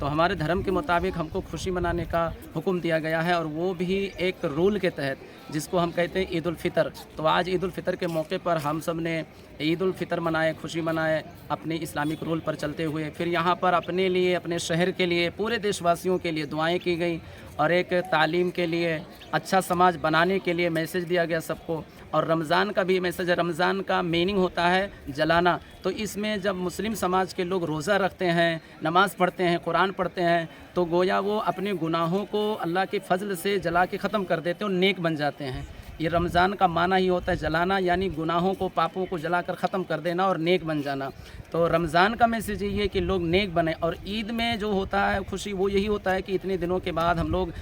तो हमारे धर्म के मुताबिक हमको खुशी मनाने का हुक्म दिया गया है, और वो भी एक रूल के तहत, जिसको हम कहते हैं ईद उल फितर। तो आज ईद उल फितर के मौके पर हम सब ने ईद उल फितर मनाए, खुशी मनाए अपने इस्लामिक रूल पर चलते हुए। फिर यहाँ पर अपने लिए, अपने शहर के लिए, पूरे देशवासियों के लिए दुआएं की गई, और एक तालीम के लिए, अच्छा समाज बनाने के लिए मैसेज दिया गया सबको। और रमज़ान का भी मैसेज है। रमज़ान का मीनिंग होता है जलाना। तो इसमें जब मुस्लिम समाज के लोग रोज़ा रखते हैं, नमाज़ पढ़ते हैं, कुरान पढ़ते हैं, तो गोया वो अपने गुनाहों को अल्लाह के फजल से जला के ख़त्म कर देते हैं और नेक बन जाते हैं। ये रमज़ान का माना ही होता है जलाना, यानी गुनाहों को, पापों को जलाकर ख़त्म कर देना और नेक बन जाना। तो रमज़ान का मैसेज ये है कि लोग नेक बने। और ईद में जो होता है खुशी, वो यही होता है कि इतने दिनों के बाद हम लोग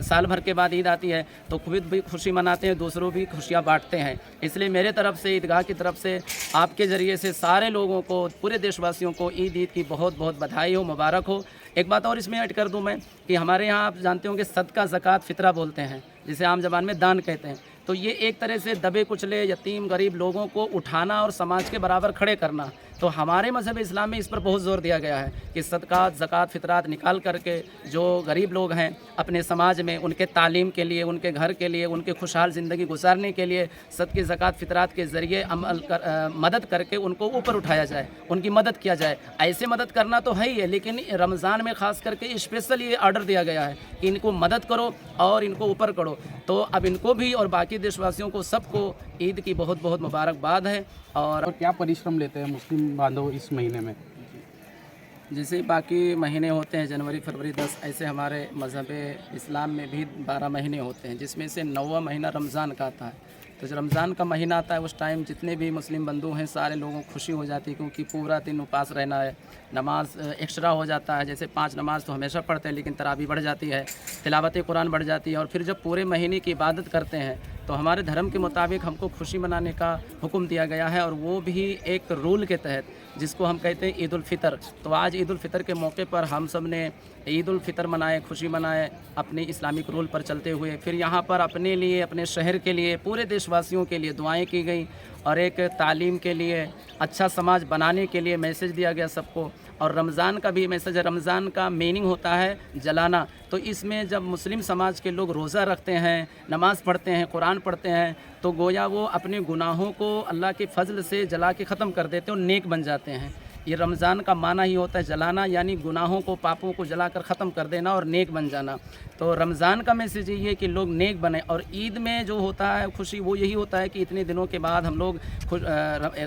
साल भर के बाद ईद आती है, तो खुद भी खुशी मनाते हैं, दूसरों भी खुशियाँ बांटते हैं। इसलिए मेरे तरफ से, ईदगाह की तरफ से, आपके ज़रिए से सारे लोगों को, पूरे देशवासियों को ईद की बहुत बहुत बधाई हो, मुबारक हो। एक बात और इसमें ऐड कर दूं मैं कि हमारे यहाँ आप जानते होंगे सदका, ज़कात, फ़ितरा बोलते हैं, जिसे आम ज़बान में दान कहते हैं। तो ये एक तरह से दबे कुचले, यतीम, गरीब लोगों को उठाना और समाज के बराबर खड़े करना। तो हमारे मज़हब इस्लाम में इस पर बहुत ज़ोर दिया गया है कि सदक़ात, ज़कात, फ़ितरात निकाल करके जो गरीब लोग हैं अपने समाज में, उनके तालीम के लिए, उनके घर के लिए, उनके खुशहाल ज़िंदगी गुजारने के लिए सदक़े, ज़कात, फ़ितरात के ज़रिए मदद करके उनको ऊपर उठाया जाए, उनकी मदद किया जाए। ऐसे मदद करना तो है ही है, लेकिन रमज़ान में ख़ास करके स्पेशल ये ऑर्डर दिया गया है कि इनको मदद करो और इनको ऊपर करो। तो अब इनको भी और बाकी देशवासियों को, सबको ईद की बहुत बहुत मुबारकबाद है। और क्या परिश्रम लेते हैं मुस्लिम बांधव इस महीने में? जैसे बाकी महीने होते हैं, जनवरी, फरवरी, 10, ऐसे हमारे मज़हब इस्लाम में भी 12 महीने होते हैं, जिसमें से 9वां महीना रमज़ान का आता है। तो जब रमज़ान का महीना आता है उस टाइम जितने भी मुस्लिम बंधु हैं, सारे लोगों को खुशी हो जाती है, क्योंकि पूरा दिन उपास रहना है। नमाज एक्स्ट्रा हो जाता है, जैसे 5 नमाज तो हमेशा पढ़ते हैं, लेकिन तरावी बढ़ जाती है, तिलावत कुरान बढ़ जाती है। और फिर जब पूरे महीने की इबादत करते हैं, तो हमारे धर्म के मुताबिक हमको खुशी मनाने का हुक्म दिया गया है, और वो भी एक रूल के तहत, जिसको हम कहते हैं ईद उल फितर। तो आज ईद उल फितर के मौके पर हम सब ने ईद उल फितर मनाए, खुशी मनाए अपने इस्लामिक रूल पर चलते हुए। फिर यहाँ पर अपने लिए, अपने शहर के लिए, पूरे देशवासियों के लिए दुआएं की गई, और एक तालीम के लिए, अच्छा समाज बनाने के लिए मैसेज दिया गया सबको। और रमज़ान का भी मैसेज है। रमज़ान का मीनिंग होता है जलाना। तो इसमें जब मुस्लिम समाज के लोग रोज़ा रखते हैं, नमाज़ पढ़ते हैं, कुरान पढ़ते हैं, तो गोया वो अपने गुनाहों को अल्लाह के फजल से जला के ख़त्म कर देते हैं और नेक बन जाते हैं। ये रमज़ान का माना ही होता है जलाना, यानी गुनाहों को, पापों को जलाकर ख़त्म कर देना और नेक बन जाना। तो रमज़ान का मैसेज ये है कि लोग नेक बने। और ईद में जो होता है खुशी, वो यही होता है कि इतने दिनों के बाद हम लोग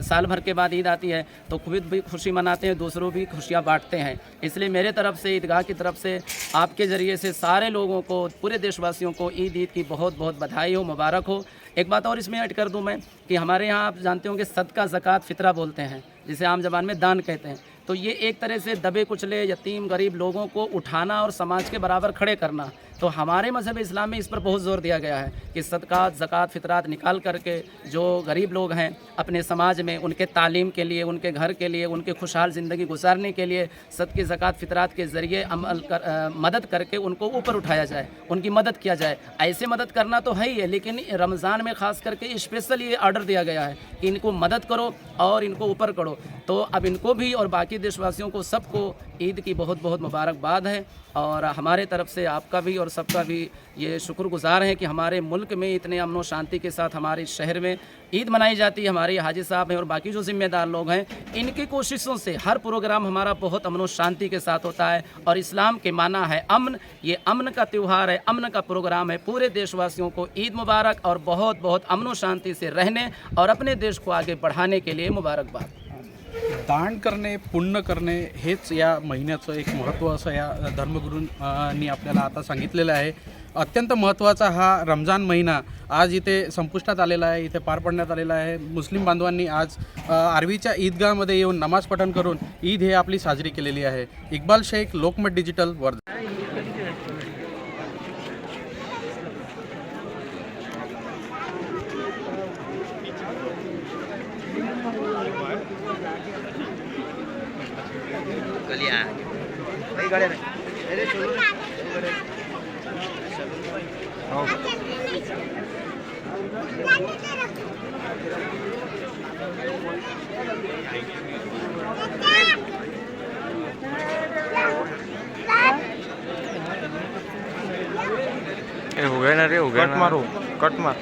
साल भर के बाद ईद आती है, तो खुद भी खुशी मनाते हैं, दूसरों भी खुशियाँ बांटते हैं। इसलिए मेरे तरफ से, ईदगाह की तरफ से, आपके ज़रिए से सारे लोगों को, पूरे देशवासियों को ईद की बहुत बहुत बधाई हो, मुबारक हो। एक बात और इसमें ऐड कर दूं मैं कि हमारे यहाँ आप जानते होंगे सदका, ज़कात, फ़ितरा बोलते हैं, जिसे आम ज़बान में दान कहते हैं। तो ये एक तरह से दबे कुचले, यतीम, गरीब लोगों को उठाना और समाज के बराबर खड़े करना। तो हमारे मज़हब इस्लाम में इस पर बहुत ज़ोर दिया गया है कि सदक़ात, ज़कात, फ़ितरात निकाल करके जो गरीब लोग हैं अपने समाज में, उनके तालीम के लिए, उनके घर के लिए, उनके खुशहाल ज़िंदगी गुजारने के लिए सदक़े, ज़कात, फ़ितरात के ज़रिए मदद करके उनको ऊपर उठाया जाए, उनकी मदद किया जाए। ऐसे मदद करना तो है ही है, लेकिन रमज़ान में ख़ास करके स्पेशल ये ऑर्डर दिया गया है कि इनको मदद करो और इनको ऊपर करो। तो अब इनको भी और बाकी देशवासियों को, सबको ईद की बहुत बहुत मुबारकबाद है। और हमारे तरफ से आपका भी और सबका भी ये शुक्रगुजार है कि हमारे मुल्क में इतने अमन व शांति के साथ हमारे शहर में ईद मनाई जाती है। हमारे हाजी साहब हैं और बाकी जो ज़िम्मेदार लोग हैं, इनकी कोशिशों से हर प्रोग्राम हमारा बहुत अमन व शांति के साथ होता है। और इस्लाम के माना है अमन, ये अमन का त्यौहार है, अमन का प्रोग्राम है। पूरे देशवासियों को ईद मुबारक, और बहुत बहुत अमन व शांति से रहने और अपने देश को आगे बढ़ाने के लिए मुबारकबाद। दान करणे, पुण्य करणे हेच या महिन्याचं एक महत्त्व असं या धर्मगुरूंनी आपल्याला आता सांगितलेलं आहे। अत्यंत महत्त्वाचा हा रमजान महिना आज इथे संपुष्टात आलेला आहे, इथे पार पडण्यात आलेला आहे। मुस्लिम बांधवांनी आज आर्वीच्या ईदगाहमध्ये येऊन नमाज पठण करून ईद हे आपली साजरी केलेली आहे। इक्बाल शेख, लोकमत डिजिटल, वर्धा। Thank you. हो गया ना रे, हो गया कट ना। मारो, कट मार।